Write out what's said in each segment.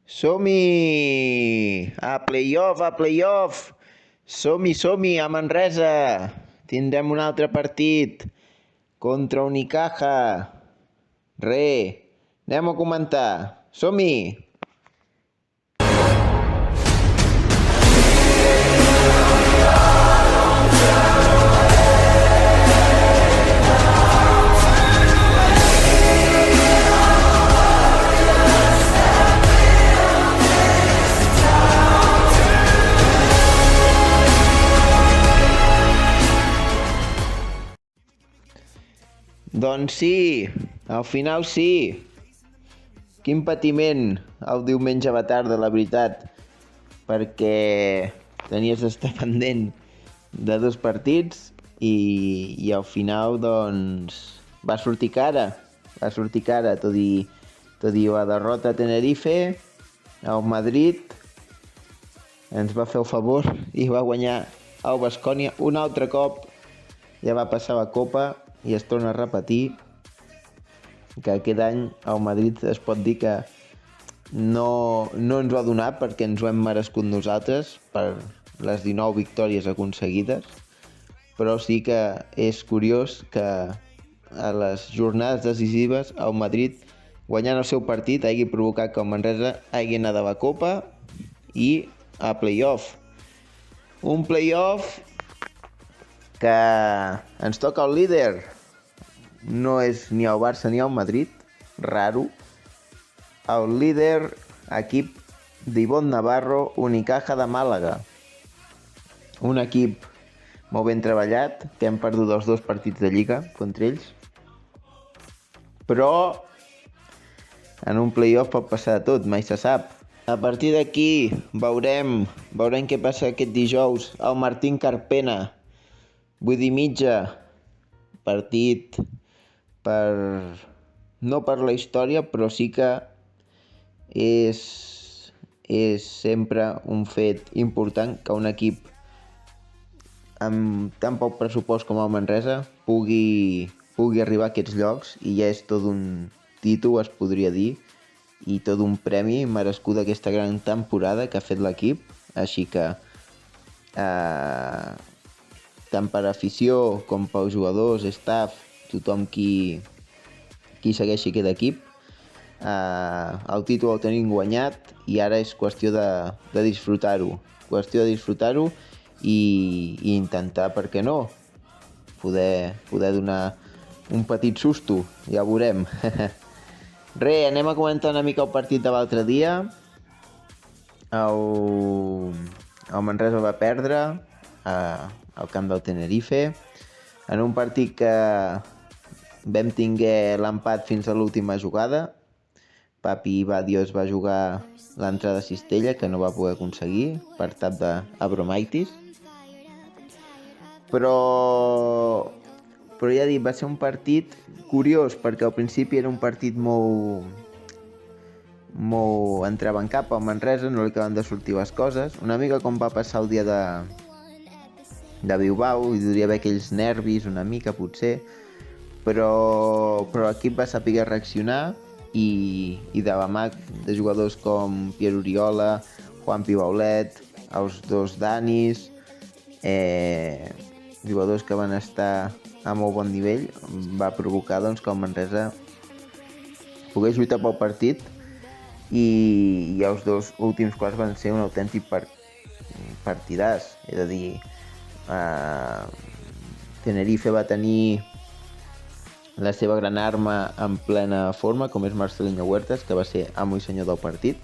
Som-hi! A playoff, a playoff! Som-hi, a Manresa! Tindrem un altre partit contra Unicaja. Anem a comentar. Som-hi! Doncs sí, al final sí. Quin patiment el diumenge a la tarda, la veritat, perquè tenies d'estar pendent de dos partits i al final, doncs, va sortir cara, tot i la derrota a Tenerife. El Madrid ens va fer el favor i va guanyar el Baskonia un altre cop. Ja va passar la Copa i es torna a repetir que aquest any el Madrid es pot dir que no ens ho ha donat perquè ens ho hem merescut nosaltres per les 19 victòries aconseguides, però sí que és curiós que a les jornades decisives el Madrid, guanyant el seu partit, hagi provocat que el Manresa hagi anat a la Copa i a playoff. Un playoff que ens toca el líder. No és ni el Barça ni el Madrid, raro. El líder, equip d'Ivonne Navarro, Unicaja de Màlaga. Un equip molt ben treballat, que hem perdut els dos partits de Lliga contra ells. Però en un playoff pot passar de tot, mai se sap. A partir d'aquí veurem què passa aquest dijous. El Martín Carpena, 8:30, partit no per la història, però sí que és sempre un fet important que un equip amb tan poc pressupost com el Manresa pugui arribar a aquests llocs, i ja és tot un títol, es podria dir, i tot un premi merescut d'aquesta gran temporada que ha fet l'equip. Així que tant per afició com pels jugadors, staff, tothom qui segueixi aquest equip, el títol el tenim guanyat i ara és qüestió de disfrutar-ho. I intentar, per què no, poder donar un petit susto, ja ho veurem. Anem a comentar una mica el partit de l'altre dia. El Manresa va perdre al camp del Tenerife, en un partit que vam tinguer l'empat fins a l'última jugada. Papi Badios va jugar l'entrada a Cistella, que no va poder aconseguir per tap d'Abromaitis. Però ja dic, va ser un partit curiós, perquè al principi era un partit molt entraven cap al Manresa, no li acaben de sortir les coses, una mica com va passar el dia de Bilbao. Hi devia haver aquells nervis una mica, potser, però l'equip va saber reaccionar i de la mà de jugadors com Pierre Oriola, Juanpi Baulet, els dos Danis, jugadors que van estar a molt bon nivell, va provocar, doncs, que el Manresa pogués lluitar pel partit, i els dos últims quarts van ser un autèntic partidàs. És a dir, Tenerife va tenir la seva gran arma en plena forma, com és Marcelinho Huertas, que va ser amo i senyor del partit,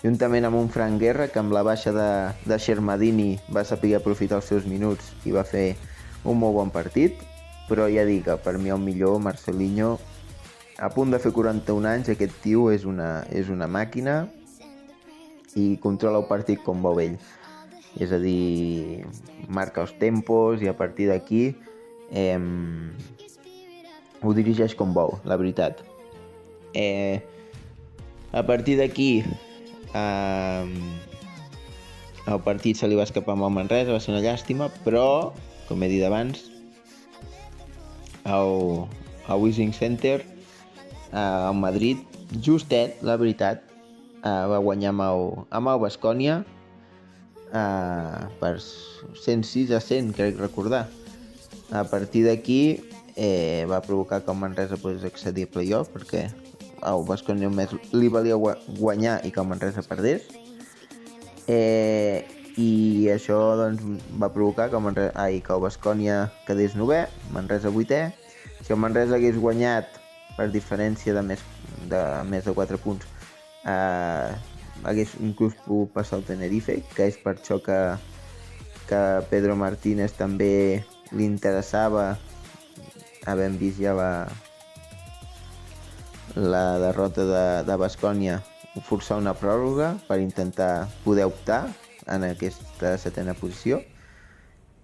juntament amb un Fran Guerra, que amb la baixa de Shermadini va saber aprofitar els seus minuts i va fer un molt bon partit. Però ja dic que per mi el millor, Marcelinho, a punt de fer 41 anys, aquest tio és una màquina i controla el partit com vol ell. És a dir, marca els tempos i a partir d'aquí ho dirigeix com vol, la veritat. A partir d'aquí el partit se li va escapar amb el Manresa, va ser una llàstima, però, com he dit abans, al Wishing Center, al Madrid, justet, la veritat, va guanyar amb el Baskonia per 106-100, crec recordar. A partir d'aquí va provocar que el Manresa pogués accedir a playoff, perquè al Baskonia només li valia guanyar i que el Manresa perdés. I això doncs, va provocar que el Baskonia quedés 9è, Manresa 8è. Si el Manresa hagués guanyat per diferència de més de 4 punts, hagués inclús pogut passar el Tenerife, que és per això que Pedro Martínez també li interessava, havent vist ja la derrota de Baskonia, forçar una pròrroga per intentar poder optar en aquesta 7a posició,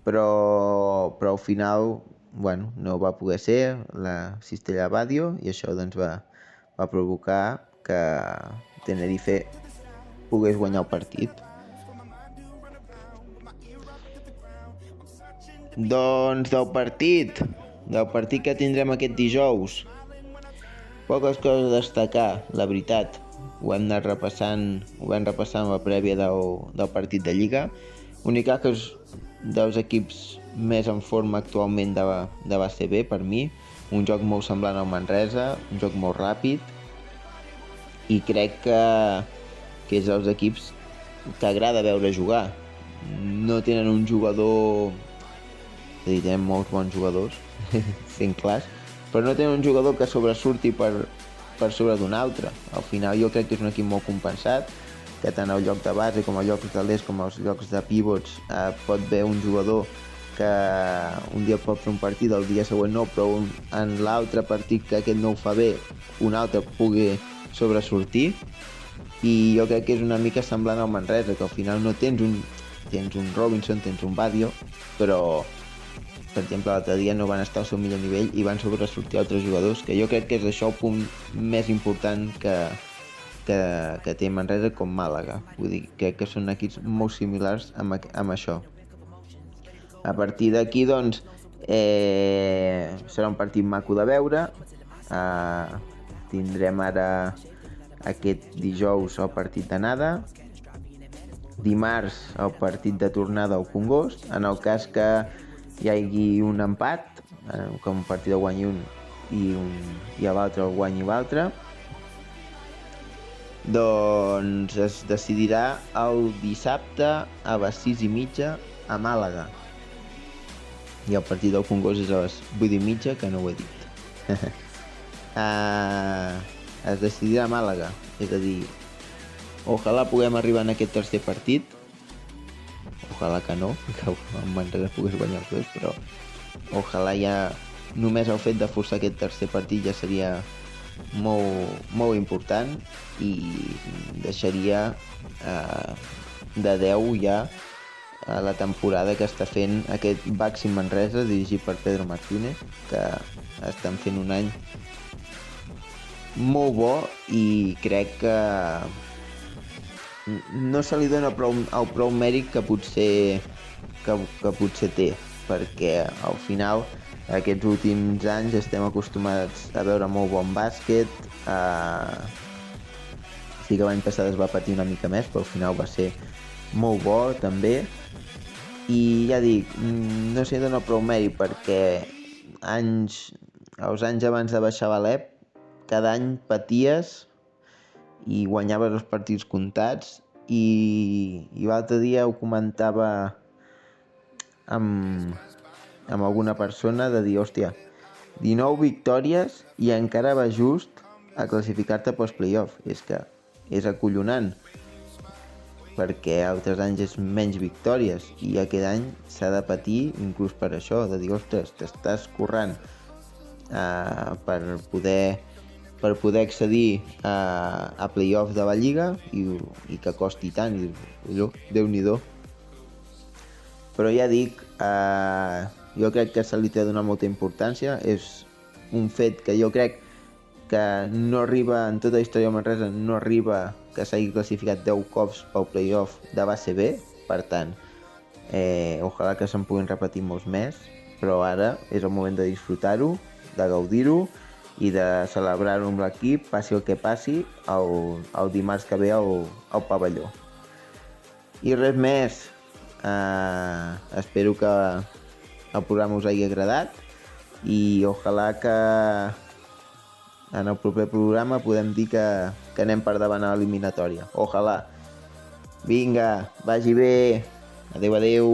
però al final no va poder ser la Cistella Badio, i això doncs va provocar que Tenerife pogués guanyar el partit. Doncs del partit que tindrem aquest dijous, poques coses a destacar, la veritat. Ho vam repassar amb la prèvia del partit de Lliga. L'únic que és dels equips més en forma actualment de l'ACB, per mi. Un joc molt semblant al Manresa, un joc molt ràpid, i crec que és dels equips que agrada veure jugar. No tenen un jugador... És a dir, tenen molts bons jugadors, sent clars, però no tenen un jugador que sobresurti per sobre d'un altre. Al final jo crec que és un equip molt compensat, que tant al lloc de base com al lloc de l'est com als llocs de pivots pot haver un jugador que un dia pot fer un partit, el dia següent no, però en l'altre partit que aquest no ho fa bé, un altre pugui sobresortir. I jo crec que és una mica semblant al Manresa, que al final no tens un Robinson, tens un Badio, però per exemple l'altre dia no van estar al seu millor nivell i van sobresortir altres jugadors, que jo crec que és això el punt més important que té Manresa com Màlaga. Vull dir, crec que són equips molt similars amb això. A partir d'aquí, doncs, serà un partit maco de veure. Tindrem ara aquest dijous el partit d'anada, dimarts el partit de tornada al Congost. En el cas que hi hagi un empat, que un partit el guanyi un i l'altre el guanyi l'altre, doncs es decidirà el dissabte a les 6:30 a Màlaga. I el partit del Congost és a les 8:30, que no ho he dit. Es decidirà a Màlaga, és a dir, ojalà puguem arribar en aquest tercer partit, ojalà que no, que el Manresa pogués guanyar els dos, però ojalà ja només el fet de forçar aquest tercer partit ja seria molt important i deixaria de 10 ja a la temporada que està fent aquest Baxi Manresa, dirigit per Pedro Martínez, que estan fent un any molt bo i crec que no se li dona prou mèrit que potser té, perquè al final aquests últims anys estem acostumats a veure molt bon bàsquet. Sí que l'any passat es va patir una mica més, però al final va ser molt bo també. I ja dic, no s'hi dona prou mèrit perquè els anys abans de baixar a l'EP, cada any paties i guanyaves els partits comptats, i l'altre dia ho comentava amb alguna persona, de dir, hòstia, 19 victòries i encara va just a classificar-te pels play-off. És que és acollonant, perquè altres anys és menys victòries i aquest any s'ha de patir inclús per això, de dir, ostres, t'estàs currant per poder accedir a play-off de la Lliga i que costi tant, i allò, Déu-n'hi-do. Però ja dic, jo crec que se li té de donar molta importància. És un fet que jo crec que no arriba, en tota la història del Manresa, no arriba que s'hagi classificat 10 cops pel play-off de base B. Per tant, ojalà que se'n puguin repetir molts més, però ara és el moment de disfrutar-ho, de gaudir-ho i de celebrar-ho amb l'equip, passi el que passi, el dimarts que ve al pavelló. I res més. Espero que el programa us hagi agradat i ojalà que en el proper programa podem dir que anem per davant a l'eliminatòria. Ojalà. Vinga, vagi bé. Adéu, adéu.